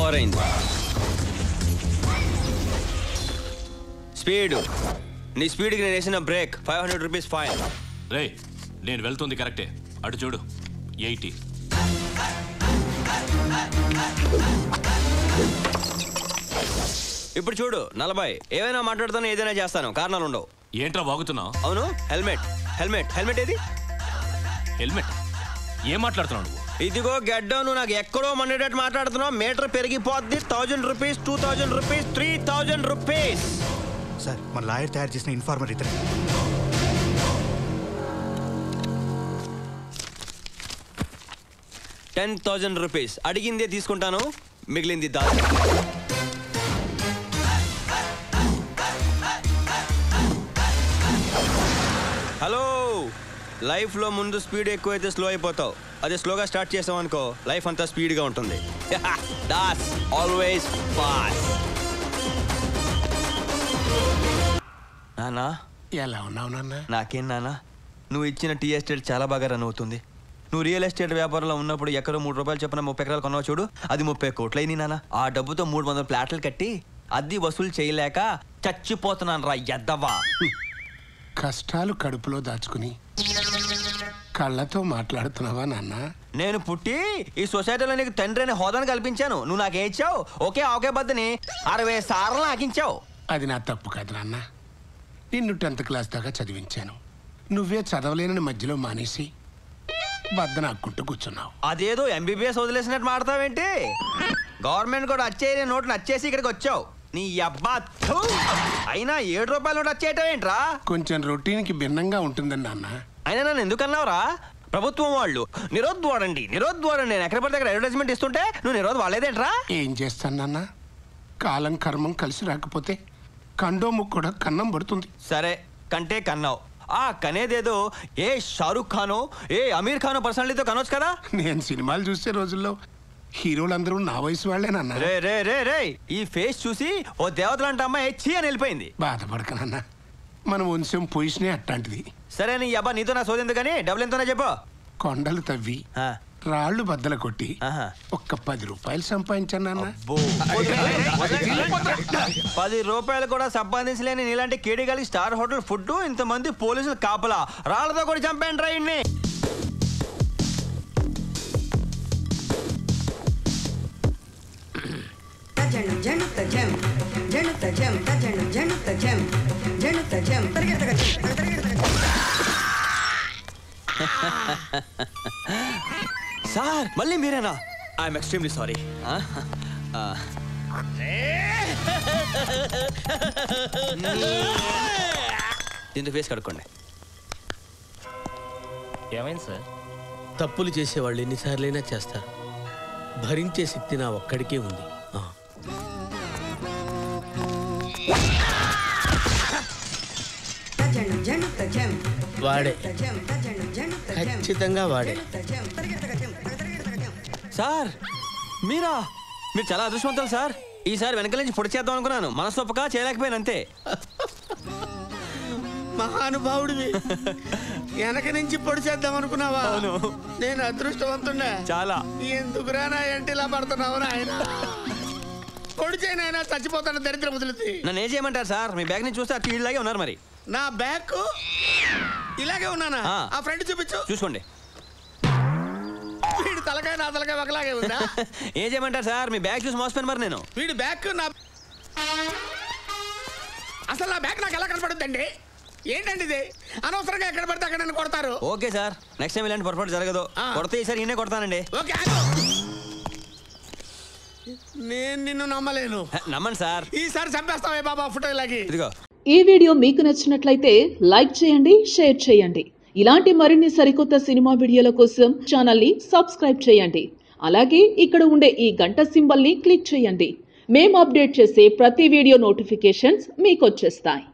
Over అయింది. Speed, నీ స్పీడ్కి నేను వేసిన బ్రేక్ 500 రూపీస్ ఫైన్. రే, నేను వెళ్తుంది కరెక్టే, అటు చూడు 80. ఇప్పుడు చూడు 40. ఏమైనా మాట్లాడుతాను, ఏదైనా చేస్తాను, కారణాలు ఉండవు. ఏంట్రా వాగుతున్నావు? అవును, హెల్మెట్ హెల్మెట్ హెల్మెట్ ఏది? హెల్మెట్? ఏం మాట్లాడుతున్నావు నువ్వు? ఇదిగో గడ్డం, నువ్వు నాకు ఎక్కడో మండేటట్టు మాట్లాడుతున్నావు. మీటర్ పెరిగిపోద్ది. 1000 రూపీస్, 2000 రూపీస్, 3000 రూపీస్. సార్, మన లాయర్ తయారు చేసిన ఇన్ఫార్మర్ ఇతను. 10,000 రూపీస్. అడిగిందే తీసుకుంటాను, మిగిలింది దాచి. హలో, లైఫ్లో ముందు స్పీడ్ ఎక్కువైతే స్లో అయిపోతావు. అదే స్లోగా స్టార్ట్ చేసావు అనుకో, లైఫ్ అంతా స్పీడ్గా ఉంటుంది. That's always fast. నానా, ఎలా ఉన్నావు నాన్న? నాకేం నానా, నువ్వు ఇచ్చిన టీ ఎస్టేట్ చాలా బాగా రన్ అవుతుంది. నువ్వు రియల్ ఎస్టేట్ వ్యాపారంలో ఉన్నప్పుడు ఎక్కడో 3 రూపాయలు చెప్పిన 30 ఎకరాలు కొన్నావు చూడు, అది 30 కోట్లయింది నాన్న. ఆ డబ్బుతో 300 ఫ్లాట్లు కట్టి అద్దె వసూలు చేయలేక చచ్చిపోతున్నాను రా ఎద్దవా. కష్టాలు కడుపులో దాచుకుని కళ్ళతో మాట్లాడుతున్నావా నాన్న? నేను పుట్టి ఈ సొసైటీలో నీకు తండ్రి అనే హోదాను కల్పించాను. నువ్వు నాకేం ఇచ్చావు? ఒకే బద్దని 60 సార్లు నాకించావు. అది నా తప్పు కాదు నాన్న. నిన్ను 10th క్లాస్ దాకా చదివించాను. నువ్వే చదవలేనని మధ్యలో మానేసి బద్దన ఆక్కుంటూ కూర్చున్నావు. అదేదో MBBS వదిలేసినట్టు మాడతావేంటి? గవర్నమెంట్ కూడా వచ్చేది నోట్లు వచ్చేసి ఇక్కడికి వచ్చావు. నీ అబ్బా, అయినా 7 రూపాయల నోట్ వచ్చేయటం ఏంట్రా? కొంచెం రొటీన్కి భిన్నంగా ఉంటుందని నాన్న. అయినా నన్ను ఎందుకన్నావురా? ప్రభుత్వం వాళ్ళు నిరోద్వాడండి నేను ఎక్కడ పడితే అక్కడ అడ్వర్టైజ్మెంట్ ఇస్తుంటే నువ్వు నిరోధ్ వాళ్ళేదేంట్రా? ఏం చేస్తాను నాన్న, కాలం కర్మం కలిసి రాకపోతే కండోము కూడా కన్నం పడుతుంది. సరే, కంటే కన్నావు. ఆ కనేదేదో ఏ షారుఖ్ ఖానో ఏ అమీర్ ఖానో పర్సనాలిటీతో కనొచ్చు కదా. నేను సినిమాలు చూసే రోజుల్లో హీరోలందరూ నా వయసు వాళ్ళేనన్నా. రే రే రే రే ఈ ఫేస్ చూసి ఓ దేవతలంటే అమ్మాయి చీ అని వెళ్ళిపోయింది. బాధపడకనన్నా, మన వంశం పొజిషనే అట్లాంటిది. సరే, నీ అబ్బా నీతో నా సోదెందు కానీ డబ్బులు ఎంతోనే చెప్పు. కొండలు తవ్వి రాళ్ళు బద్దలు కొట్టి ఒక్క 10 రూపాయలు సంపాదించాను. 10 రూపాయలు కూడా సంపాదించలేని నీలాంటి కేడిగాలికి స్టార్ హోటల్ ఫుడ్, ఇంతమంది పోలీసులు కాపలా, రాళ్లతో కూడా చంపేయండి రైడ్ని. సార్, మళ్ళీ మీరేనా? I'm extremely sorry. దీంతో ఫేస్ కడుక్కోండి. ఏమైంది సార్? తప్పులు చేసేవాళ్ళు ఎన్నిసార్లైనా చేస్తారు. భరించే శక్తి నా ఒక్కడికే ఉంది. వాడే, ఖచ్చితంగా వాడే. సార్, మీరు చాలా అదృష్టవంతులు సార్. ఈసారి వెనక నుంచి పొడి చేద్దాం అనుకున్నాను, మనసొప్పక చేయలేకపోయాను అంతే. మహానుభావుడివి, వెనక నుంచి పొడి చేద్దాం అనుకున్నావా? నేను అదృష్టవంతున్నా చాలా. ఎందుకురా నా ఎంటి ఇలా పడుతున్నావు నాయన? పొడి చేయనైనా చచ్చిపోతాను దరిద్రం వదిలితే. నన్ను ఏం చేయమంటారు సార్? మీ బ్యాగ్ నుంచి చూస్తే అటు ఇలాగే ఉన్నారు. మరి నా బ్యాగ్ ఇలాగే ఉన్నానా? ఆ ఫ్రెండ్ చూపించు. చూసుకోండి. వీడి తలకాయ నా తలకాయ ఒకలాగే ఉందా? ఏం చేయమంటారు సార్? మీ బ్యాగ్ చూసి మోసపోయాను మరి నేను. వీడి బ్యాగ్ నా అసలు నా బ్యాగ్ నాకు ఎలా కనపడుద్దండి? ఏంటండి ఇది? అనవసరంగా ఎక్కడ పడితే అక్కడ నన్ను కొడతారు. ఓకే సార్, నెక్స్ట్ టైం ఇలాంటి పొరపాటు జరగదు. కొడితే ఈసారి ఈయనే కొడతానండి. ఓకే, నేను నిన్ను నమ్మలేను. నమ్మండి సార్. ఈసారి చంపేస్తావే బాబా ఫోటో ఇలాగే. ఇదిగో. ఈ వీడియో మీకు నచ్చినట్లయితే లైక్ చేయండి, షేర్ చేయండి. ఇలాంటి మరిన్ని సరికొత్త సినిమా వీడియోల కోసం ఛానల్ ని సబ్స్క్రైబ్ చేయండి. అలాగే ఇక్కడ ఉండే ఈ గంట సింబల్ ని క్లిక్ చేయండి. మేము అప్డేట్ చేసే ప్రతి వీడియో నోటిఫికేషన్స్ మీకు వచ్చేస్తాయి.